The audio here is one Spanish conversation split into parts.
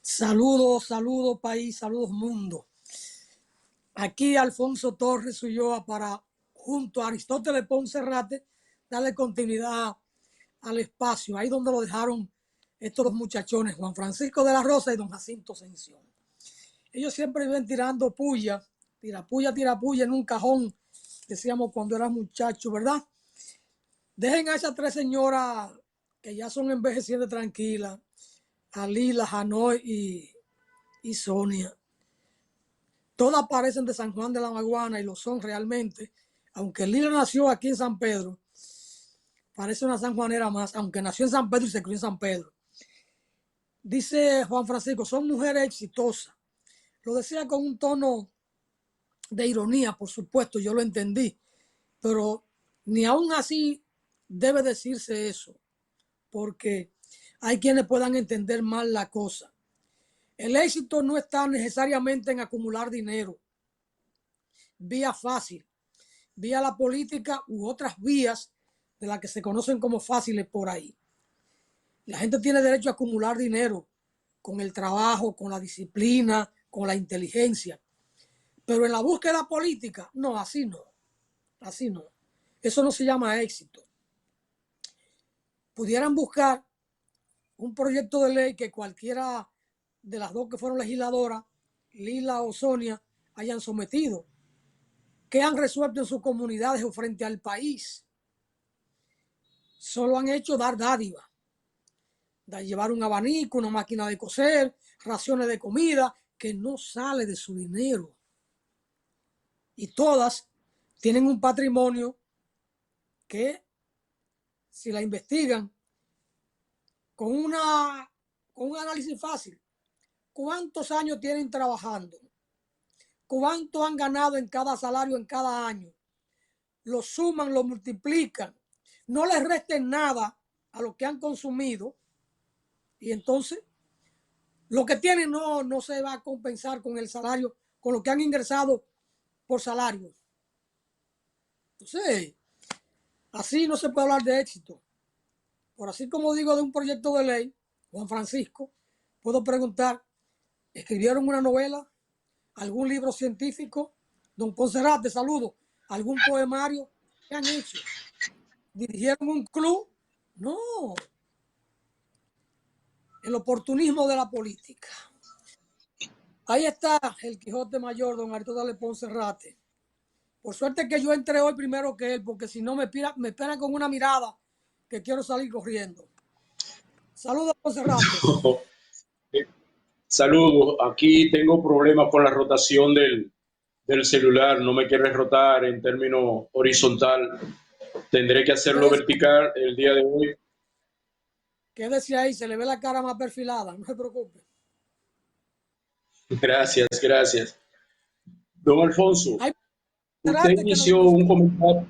Saludos, saludos país, saludos mundo. Aquí Alfonso Torres Ulloa para, junto a Aristóteles Ponce Rate, darle continuidad al espacio, ahí donde lo dejaron estos dos muchachones, Juan Francisco de la Rosa y don Jacinto Ascensión. Ellos siempre viven tirando puya, tira puya en un cajón, decíamos cuando era muchacho, ¿verdad? Dejen a esas tres señoras que ya son envejecientes tranquilas, a Lila, Hanoi y Sonia. Todas parecen de San Juan de la Maguana y lo son realmente. Aunque Lila nació aquí en San Pedro, parece una sanjuanera más, aunque nació en San Pedro y se crió en San Pedro. Dice Juan Francisco, son mujeres exitosas. Lo decía con un tono de ironía, por supuesto, yo lo entendí, pero ni aún así debe decirse eso, porque hay quienes puedan entender mal la cosa. El éxito no está necesariamente en acumular dinero, vía fácil, vía la política u otras vías de las que se conocen como fáciles por ahí. La gente tiene derecho a acumular dinero con el trabajo, con la disciplina, con la inteligencia. Pero en la búsqueda política, no, así no. Así no. Eso no se llama éxito. Pudieran buscar un proyecto de ley que cualquiera de las dos que fueron legisladoras, Lila o Sonia, hayan sometido, que han resuelto en sus comunidades o frente al país. Solo han hecho dar dádiva, de llevar un abanico, una máquina de coser, raciones de comida, que no sale de su dinero. Y todas tienen un patrimonio que, si la investigan con un análisis fácil, ¿cuántos años tienen trabajando? ¿Cuánto han ganado en cada salario en cada año? Lo suman, lo multiplican, no les resten nada a lo que han consumido y entonces lo que tienen no se va a compensar con el salario, con lo que han ingresado por salario. Entonces, así no se puede hablar de éxito. Por así como digo de un proyecto de ley, Juan Francisco, puedo preguntar, ¿escribieron una novela? ¿Algún libro científico? Don Ponserrate, saludo. ¿Algún poemario? ¿Qué han hecho? ¿Dirigieron un club? No. El oportunismo de la política. Ahí está el Quijote Mayor, don Aristóteles Ponserrate. Por suerte que yo entré hoy primero que él, porque si no me esperan con una mirada que quiero salir corriendo. Saludos, Ponserrate. Saludos. Aquí tengo problemas con la rotación del celular. No me quiere rotar en términos horizontal. Tendré que hacerlo vertical el día de hoy. Quédese ahí, se le ve la cara más perfilada, no se preocupe. Gracias, gracias. Don Alfonso, usted inició un comentario.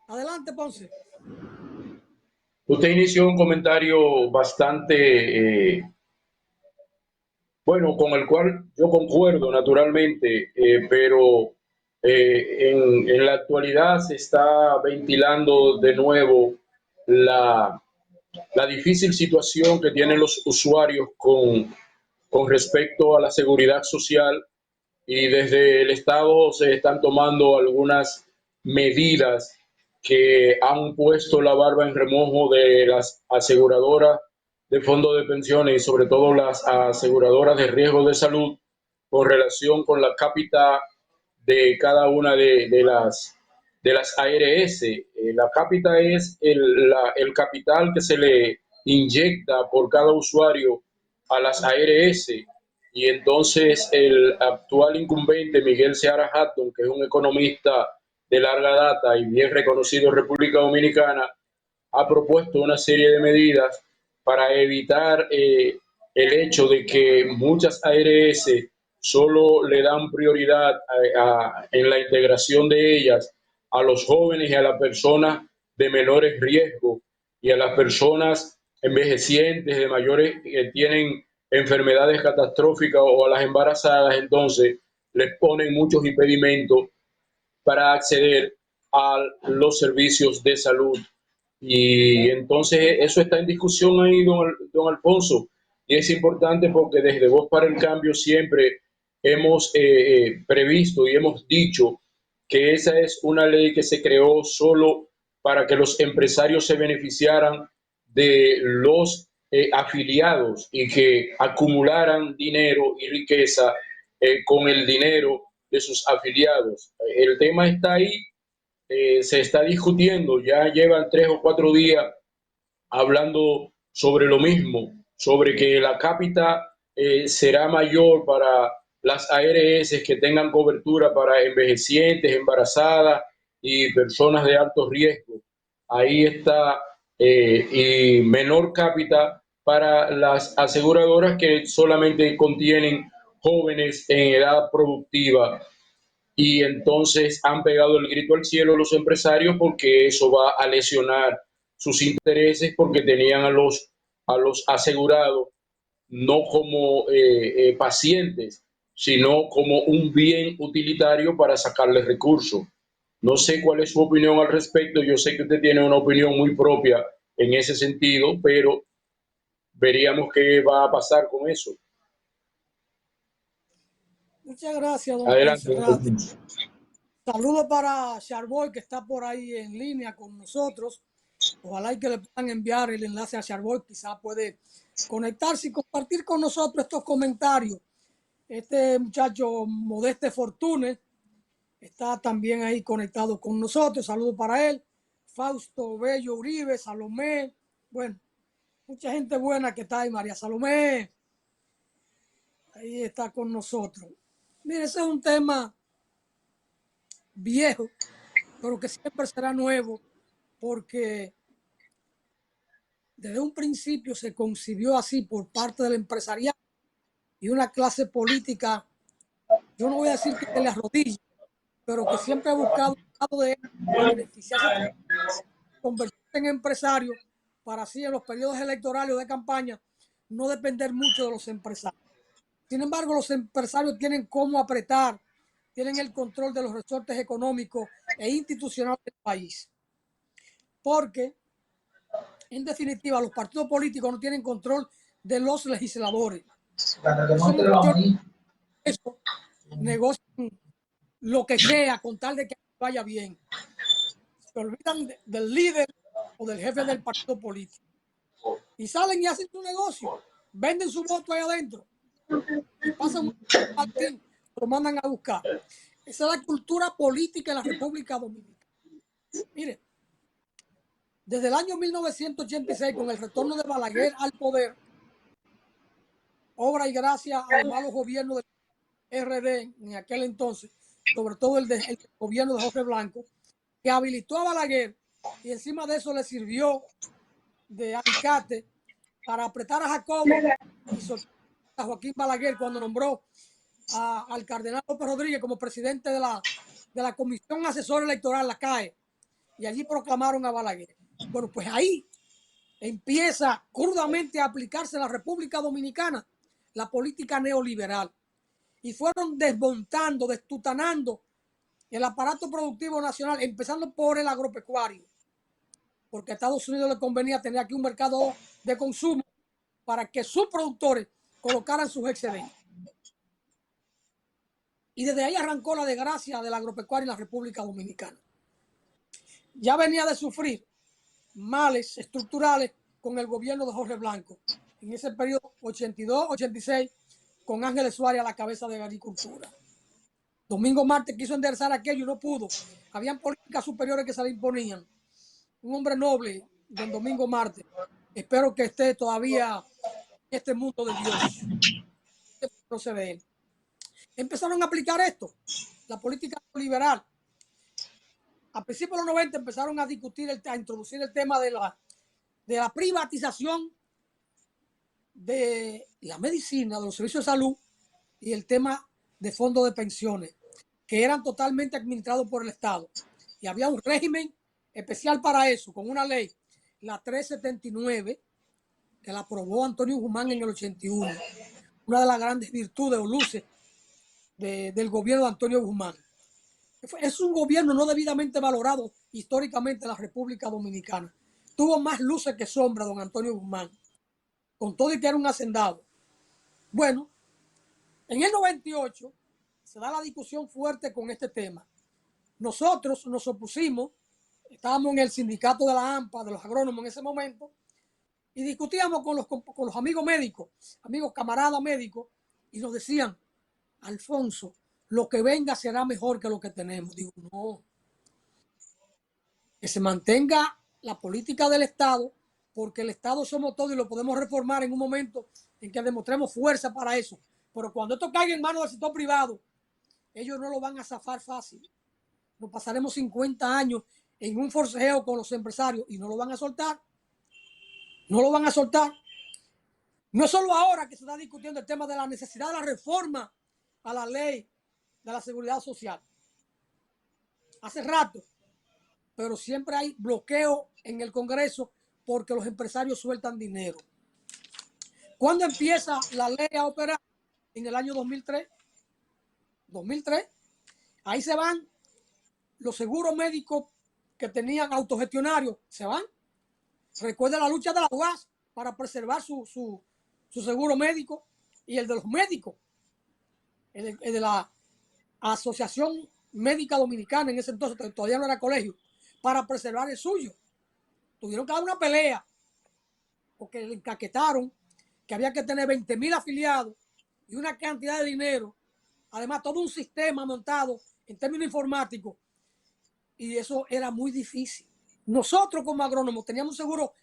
Adelante, Ponce. Usted inició un comentario bastante, bueno, con el cual yo concuerdo naturalmente, pero en la actualidad se está ventilando de nuevo la difícil situación que tienen los usuarios con respecto a la seguridad social, y desde el Estado se están tomando algunas medidas que han puesto la barba en remojo de las aseguradoras de fondos de pensiones y sobre todo las aseguradoras de riesgo de salud con relación con la cápita de cada una de las ARS. La cápita es el capital que se le inyecta por cada usuario a las ARS. Y entonces el actual incumbente, Miguel Seara Hatton, que es un economista de larga data y bien reconocido en República Dominicana, ha propuesto una serie de medidas para evitar el hecho de que muchas ARS solo le dan prioridad en la integración de ellas a los jóvenes y a las personas de menores riesgos y a las personas envejecientes, de mayores que tienen enfermedades catastróficas o a las embarazadas. Entonces les ponen muchos impedimentos para acceder a los servicios de salud. Y entonces eso está en discusión ahí, don Alfonso, y es importante porque desde Voz para el Cambio siempre hemos previsto y hemos dicho que esa es una ley que se creó solo para que los empresarios se beneficiaran de los afiliados y que acumularan dinero y riqueza con el dinero de sus afiliados. El tema está ahí, se está discutiendo, ya llevan 3 o 4 días hablando sobre lo mismo, sobre que la cápita será mayor para las ARS que tengan cobertura para envejecientes, embarazadas y personas de alto riesgo. Ahí está, y menor cápita para las aseguradoras que solamente contienen jóvenes en edad productiva, y entonces han pegado el grito al cielo los empresarios porque eso va a lesionar sus intereses porque tenían a los asegurados no como pacientes, sino como un bien utilitario para sacarles recursos. No sé cuál es su opinión al respecto, yo sé que usted tiene una opinión muy propia en ese sentido, pero veríamos qué va a pasar con eso. Muchas gracias, don Adelante. Poncerrate. Saludos para Charboy, que está por ahí en línea con nosotros. Ojalá y que le puedan enviar el enlace a Charboy, quizá puede conectarse y compartir con nosotros estos comentarios. Este muchacho Modeste Fortune está también ahí conectado con nosotros. Saludos para él. Fausto Bello Uribe, Salomé. Bueno, mucha gente buena que está ahí. María Salomé, ahí está con nosotros. Mire, ese es un tema viejo, pero que siempre será nuevo, porque desde un principio se concibió así por parte del empresariado y una clase política, yo no voy a decir que se le arrodille, pero que siempre ha buscado un lado de él para beneficiarse, convertirse en empresario, para así en los periodos electorales o de campaña no depender mucho de los empresarios. Sin embargo, los empresarios tienen cómo apretar, tienen el control de los resortes económicos e institucionales del país, porque en definitiva los partidos políticos no tienen control de los legisladores. Esos muchachos eso, negocian lo que sea con tal de que vaya bien. Se olvidan del líder o del jefe del partido político. Y salen y hacen su negocio. Venden su voto ahí adentro. Y pasan un Martín, lo mandan a buscar. Esa es la cultura política en la República Dominicana. Mire, desde el año 1986, con el retorno de Balaguer al poder, obra y gracias a los malos gobiernos del RD en aquel entonces, sobre todo el gobierno de Jorge Blanco, que habilitó a Balaguer y encima de eso le sirvió de alicate para apretar a Jacobo y soltar a Joaquín Balaguer cuando nombró al cardenal López Rodríguez como presidente de la Comisión Asesora Electoral, la CAE, y allí proclamaron a Balaguer. Bueno, pues ahí empieza crudamente a aplicarse en la República Dominicana la política neoliberal y fueron desmontando, destutanando el aparato productivo nacional, empezando por el agropecuario, porque a Estados Unidos le convenía tener aquí un mercado de consumo para que sus productores colocaran sus excedentes. Y desde ahí arrancó la desgracia del agropecuario en la República Dominicana. Ya venía de sufrir males estructurales con el gobierno de Jorge Blanco, en ese periodo 82-86, con Ángeles Suárez a la cabeza de la agricultura. Domingo Marte quiso enderezar aquello y no pudo. Habían políticas superiores que se le imponían. Un hombre noble, don Domingo Marte. Espero que esté todavía en este mundo de Dios. No se ve él. Empezaron a aplicar esto, la política liberal. A principios de los 90 empezaron a discutir, a introducir el tema de la privatización de la medicina, de los servicios de salud y el tema de fondos de pensiones, que eran totalmente administrados por el Estado. Y había un régimen especial para eso, con una ley, la 379, que la aprobó Antonio Guzmán en el 81, una de las grandes virtudes o luces del gobierno de Antonio Guzmán. Es un gobierno no debidamente valorado históricamente en la República Dominicana. Tuvo más luces que sombra don Antonio Guzmán, con todo y que era un hacendado. Bueno, en el 98 se da la discusión fuerte con este tema. Nosotros nos opusimos, estábamos en el sindicato de la AMPA, de los agrónomos en ese momento, y discutíamos con los amigos médicos, amigos camaradas médicos, y nos decían, Alfonso, lo que venga será mejor que lo que tenemos. Digo, no, que se mantenga la política del Estado, porque el Estado somos todos y lo podemos reformar en un momento en que demostremos fuerza para eso. Pero cuando esto caiga en manos del sector privado, ellos no lo van a zafar fácil. Nos pasaremos 50 años en un forcejeo con los empresarios y no lo van a soltar. No lo van a soltar. No es solo ahora que se está discutiendo el tema de la necesidad de la reforma a la ley de la seguridad social. Hace rato, pero siempre hay bloqueo en el Congreso porque los empresarios sueltan dinero. ¿Cuándo empieza la ley a operar? En el año 2003. 2003. Ahí se van los seguros médicos que tenían autogestionarios, se van. Recuerda la lucha de la UAS para preservar su seguro médico y el de los médicos, el de la Asociación Médica Dominicana en ese entonces, todavía no era colegio, para preservar el suyo. Tuvieron que dar una pelea porque le encaquetaron que había que tener 20,000 afiliados y una cantidad de dinero, además todo un sistema montado en términos informáticos, y eso era muy difícil. Nosotros como agrónomos teníamos un seguro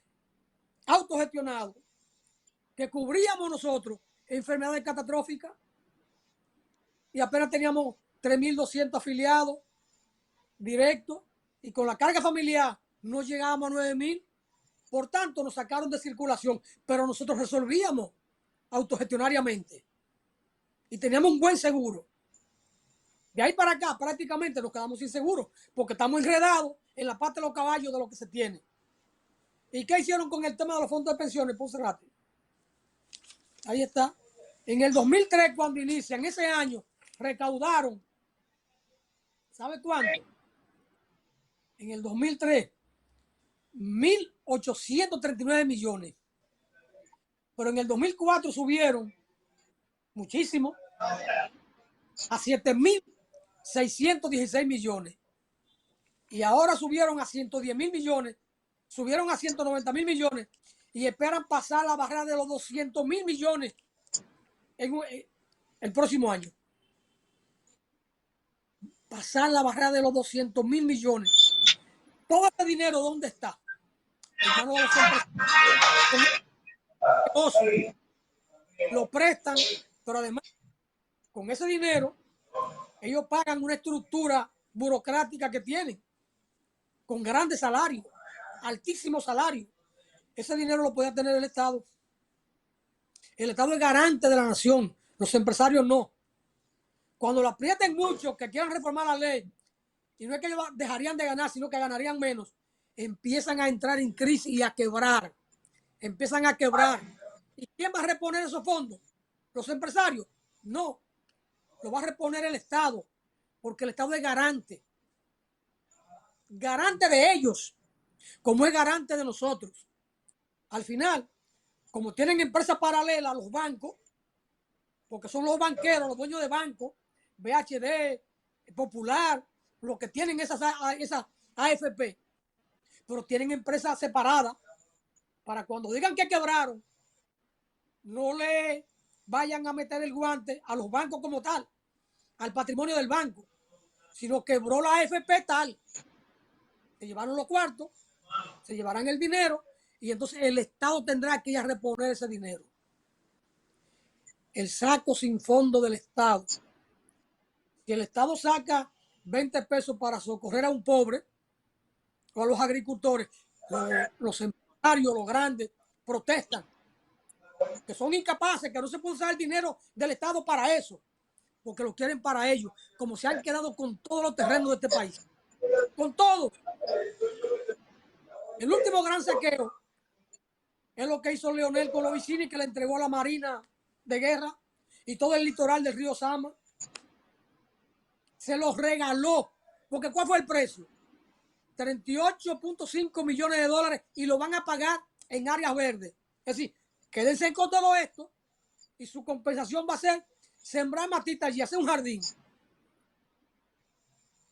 autogestionado que cubríamos nosotros enfermedades catastróficas y apenas teníamos 3,200 afiliados directos y con la carga familiar no llegábamos a 9,000. Por tanto, nos sacaron de circulación, pero nosotros resolvíamos autogestionariamente y teníamos un buen seguro. De ahí para acá prácticamente nos quedamos sin seguro porque estamos enredados en la parte de los caballos de lo que se tiene. ¿Y qué hicieron con el tema de los fondos de pensiones, Poncerrate? Ahí está. En el 2003, cuando inician, ese año, recaudaron, ¿sabe cuánto? En el 2003, 1,839 millones. Pero en el 2004 subieron muchísimo a 7,616 millones. Y ahora subieron a 110,000 millones, subieron a 190,000 millones y esperan pasar la barrera de los 200,000 millones en el próximo año. Pasar la barrera de los 200,000 millones. Todo ese dinero, ¿dónde está? En manos de los empresarios. Lo prestan, pero además, con ese dinero, ellos pagan una estructura burocrática que tienen, con grandes salarios, altísimos salarios. Ese dinero lo puede tener el Estado. El Estado es garante de la nación, los empresarios no. Cuando lo aprieten mucho, que quieran reformar la ley, y no es que ellos dejarían de ganar, sino que ganarían menos, empiezan a entrar en crisis y a quebrar. Empiezan a quebrar. ¿Y quién va a reponer esos fondos? ¿Los empresarios? No. Lo va a reponer el Estado, porque el Estado es garante. Garante de ellos, como es garante de nosotros. Al final, como tienen empresas paralelas a los bancos, porque son los banqueros, los dueños de bancos, BHD, Popular, los que tienen esas AFP, pero tienen empresas separadas para cuando digan que quebraron, no le vayan a meter el guante a los bancos como tal, al patrimonio del banco, sino quebró la AFP tal. Se llevaron los cuartos, se llevarán el dinero y entonces el Estado tendrá que ir a reponer ese dinero. El saco sin fondo del Estado. Si el Estado saca 20 pesos para socorrer a un pobre o a los agricultores, los empresarios, los grandes, protestan, que son incapaces, que no se puede usar el dinero del Estado para eso, porque lo quieren para ellos, como se han quedado con todos los terrenos de este país. Con todo. El último gran saqueo es lo que hizo Leonel con los Vicini, que le entregó a la Marina de Guerra y todo el litoral del río Sama. Se los regaló Porque ¿cuál fue el precio? 38.5 millones de dólares y lo van a pagar en áreas verdes. Es decir, quédense con todo esto y su compensación va a ser sembrar matitas y hacer un jardín.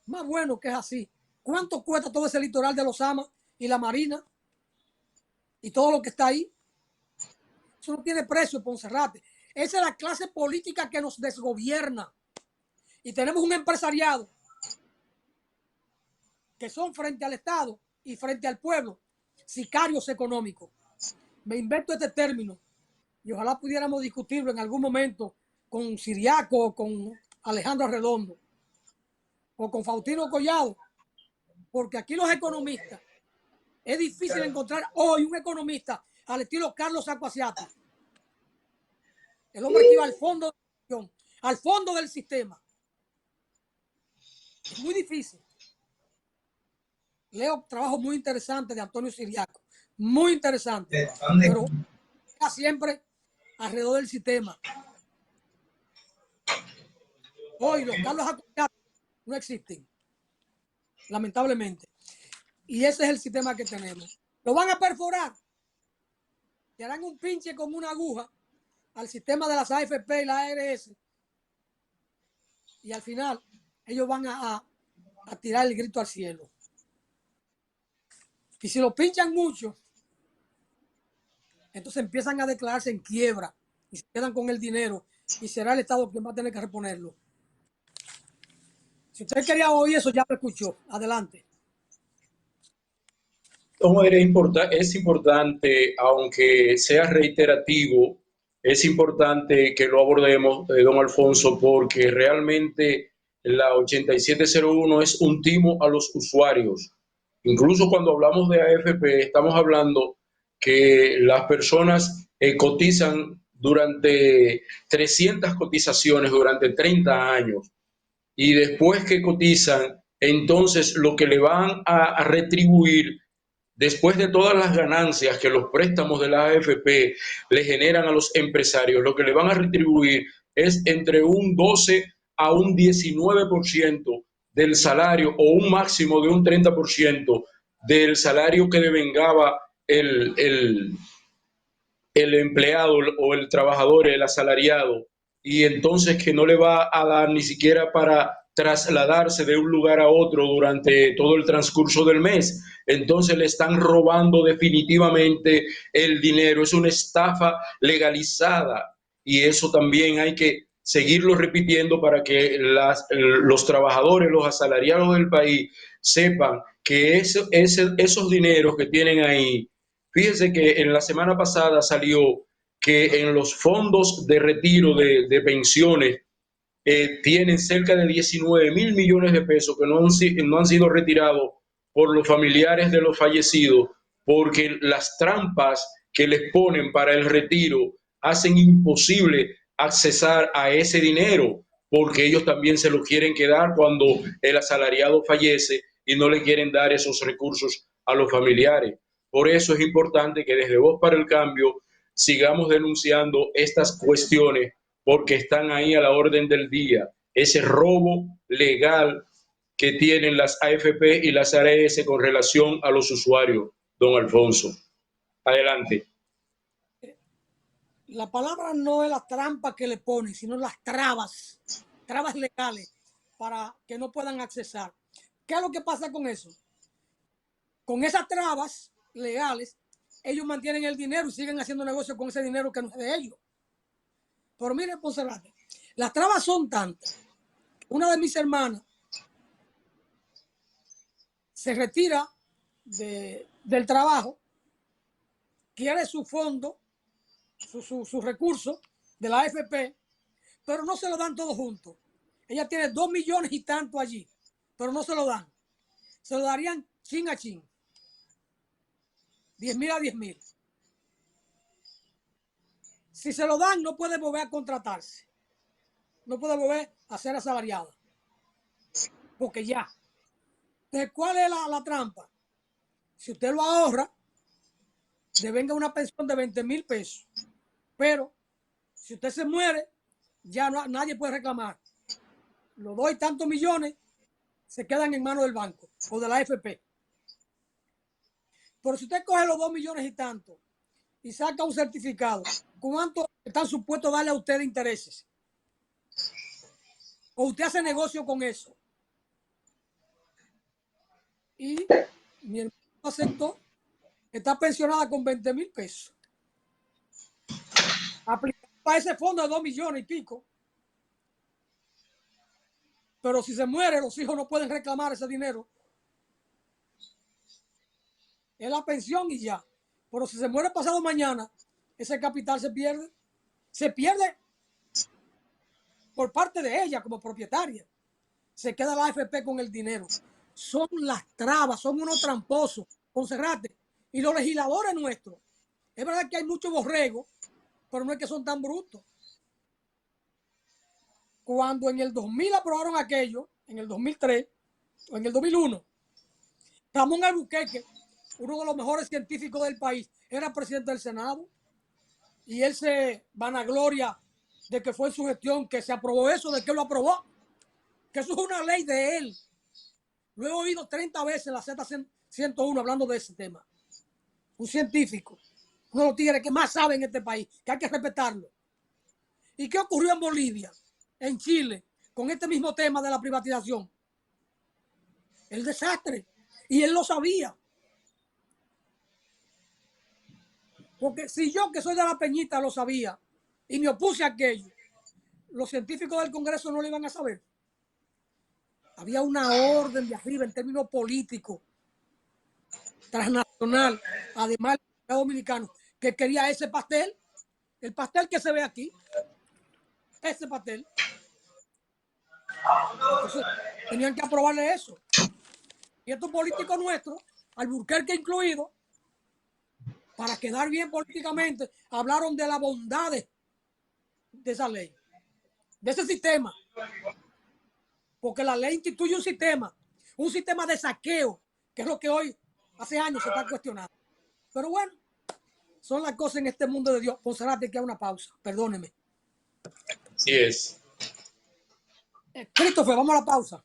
Más bueno que es así. ¿Cuánto cuesta todo ese litoral de Los Amas y la Marina y todo lo que está ahí? Eso no tiene precio, Ponserrate. Esa es la clase política que nos desgobierna. Y tenemos un empresariado que son frente al Estado y frente al pueblo, sicarios económicos. Me invento este término y ojalá pudiéramos discutirlo en algún momento con Siriaco o con Alejandro Redondo o con Faustino Collado, porque aquí los economistas, es difícil encontrar hoy un economista al estilo Carlos Acquasiati, el hombre que iba al fondo del sistema. Es muy difícil. Leo trabajos muy interesantes de Antonio Siriaco, muy interesante, pero siempre alrededor del sistema. Hoy los Carlos Acquasiati no existen, lamentablemente. Y ese es el sistema que tenemos. Lo van a perforar, le harán un pinche con una aguja al sistema de las AFP y la ARS y al final ellos van a tirar el grito al cielo. Y si lo pinchan mucho, entonces empiezan a declararse en quiebra y se quedan con el dinero y será el Estado quien va a tener que reponerlo. Si usted quería oír eso, ya lo escuchó. Adelante. Es importante, aunque sea reiterativo, es importante que lo abordemos, don Alfonso, porque realmente la 8701 es un timo a los usuarios. Incluso cuando hablamos de AFP, estamos hablando que las personas cotizan durante 300 cotizaciones durante 30 años y después que cotizan, entonces lo que le van a retribuir después de todas las ganancias que los préstamos de la AFP le generan a los empresarios, lo que le van a retribuir es entre un 12 a un 19% del salario o un máximo de un 30% del salario que devengaba el empleado o el trabajador, el asalariado, y entonces que no le va a dar ni siquiera para trasladarse de un lugar a otro durante todo el transcurso del mes. Entonces le están robando definitivamente el dinero. Es una estafa legalizada y eso también hay que seguirlo repitiendo para que los trabajadores, los asalariados del país sepan que esos dineros que tienen ahí. Fíjense que en la semana pasada salió que en los fondos de retiro de pensiones tienen cerca de 19 mil millones de pesos que no han sido retirados por los familiares de los fallecidos, porque las trampas que les ponen para el retiro hacen imposible accesar a ese dinero, porque ellos también se lo quieren quedar cuando el asalariado fallece y no le quieren dar esos recursos a los familiares. Por eso es importante que desde Voz para el Cambio sigamos denunciando estas cuestiones porque están ahí a la orden del día. Ese robo legal que tienen las AFP y las ARS con relación a los usuarios, don Alfonso. Adelante. La palabra no es la trampa que le ponen, sino las trabas legales para que no puedan accesar. ¿Qué es lo que pasa con eso? Con esas trabas legales, ellos mantienen el dinero y siguen haciendo negocio con ese dinero que no es de ellos. Pero mire, Ponserrate, las trabas son tantas. Una de mis hermanas se retira del trabajo, quiere su fondo, su recurso de la AFP, pero no se lo dan todo junto. Ella tiene 2 millones y tanto allí, pero no se lo dan. Se lo darían chin a chin. 10 mil a 10 mil. Si se lo dan, no puede volver a contratarse. No puede volver a ser asalariada. Porque ya. Entonces, ¿cuál es la trampa? Si usted lo ahorra, devenga una pensión de 20 mil pesos. Pero si usted se muere, ya nadie puede reclamar. Lo doy tantos millones, se quedan en manos del banco o de la AFP. Pero si usted coge los 2 millones y tanto y saca un certificado, ¿cuánto están supuestos a darle a usted de intereses? ¿O usted hace negocio con eso? Y mi hermano aceptó, está pensionada con 20,000 pesos. Aplicó para ese fondo de 2 millones y pico. Pero si se muere, los hijos no pueden reclamar ese dinero. Es la pensión y ya. Pero si se muere pasado mañana, ese capital se pierde. Se pierde por parte de ella como propietaria. Se queda la AFP con el dinero. Son las trabas, son unos tramposos, Monserrate. Y los legisladores nuestros. Es verdad que hay mucho borrego, pero no es que son tan brutos. Cuando en el 2000 aprobaron aquello, en el 2003 o en el 2001, Ramón Albuquerque, uno de los mejores científicos del país, era presidente del Senado y él se vanagloria de que fue en su gestión que se aprobó eso, de que lo aprobó, que eso es una ley de él. Lo he oído 30 veces la Z101 hablando de ese tema. Un científico, uno de los tigres que más sabe en este país, que hay que respetarlo. ¿Y qué ocurrió en Bolivia, en Chile, con este mismo tema de la privatización? El desastre. Y él lo sabía. Porque si yo, que soy de la Peñita, lo sabía y me opuse a aquello, los científicos del Congreso no lo iban a saber. Había una orden de arriba en términos políticos, transnacional, además del dominicano, que quería ese pastel, el pastel que se ve aquí, ese pastel. Entonces, tenían que aprobarle eso. Y estos políticos nuestros, Albuquerque incluido, para quedar bien políticamente, hablaron de la bondad de esa ley, de ese sistema. Porque la ley instituye un sistema de saqueo, que es lo que hoy, hace años, se está cuestionando. Pero bueno, son las cosas en este mundo de Dios. Monserrate, que hay una pausa, perdóneme. Así es. Christopher, vamos a la pausa.